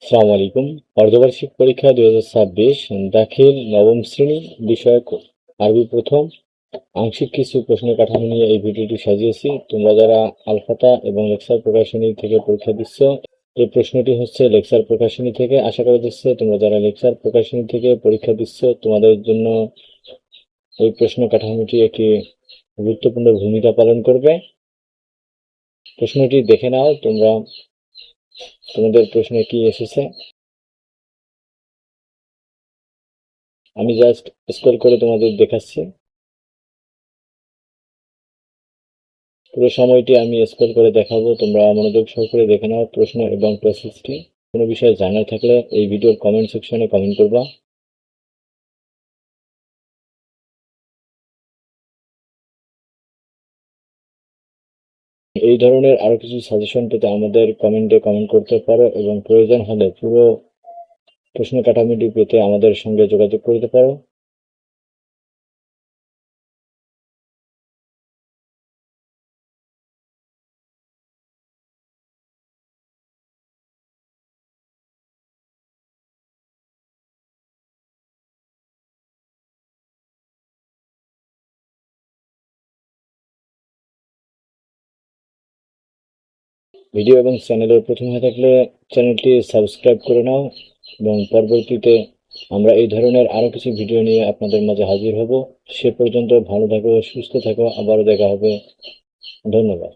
আসসালামু আলাইকুম। অর্ধবার্ষিক পরীক্ষা 2026 দাখিল নবম শ্রেণী, বিষয় আরবি প্রথম। আংশিক কিছু প্রশ্ন কাঠামো নিয়ে এই ভিডিওটি সাজিয়েছি। তোমরা যারা আলফাতা এবং লেকচার প্রকাশনী থেকে পরীক্ষা দিচ্ছ, এই প্রশ্নটি হচ্ছে লেকচার প্রকাশনী থেকে। আশা করা যাচ্ছে তোমরা যারা লেকচার প্রকাশনী থেকে পরীক্ষা দিচ্ছ, তোমাদের জন্য এই প্রশ্ন কাঠামোটি একটি গুরুত্বপূর্ণ ভূমিকা পালন করবে। প্রশ্নটি দেখে নাও তোমরা, তোমাদের প্রশ্নে কি এসেছে। আমি জাস্ট স্ক্রল করে তোমাদের দেখাচ্ছি। পুরো সময়টি আমি স্ক্রল করে দেখাবো, তোমরা মনোযোগ সহকারে দেখে নাও প্রশ্ন এবং প্রসেসটি। কোনো বিষয়ে জানার থাকলে এই ভিডিওর কমেন্ট সেকশনে কমেন্ট করবা। এই ধরনের আরো কিছু সাজেশন পেতে আমাদের কমেন্টে কমেন্ট করতে পারো এবং প্রয়োজন হলে পুরো প্রশ্ন কাঠামোটি পেতে আমাদের সঙ্গে যোগাযোগ করতে পারো। ভিডিও এবং চ্যানেলের প্রথম হয়ে থাকলে চ্যানেলটি সাবস্ক্রাইব করে নাও এবং পরবর্তীতে আমরা এই ধরনের আরো কিছু ভিডিও নিয়ে আপনাদের মাঝে হাজির হব। সে পর্যন্ত ভালো থাকো, সুস্থ থাকো, আবারও দেখা হবে। ধন্যবাদ।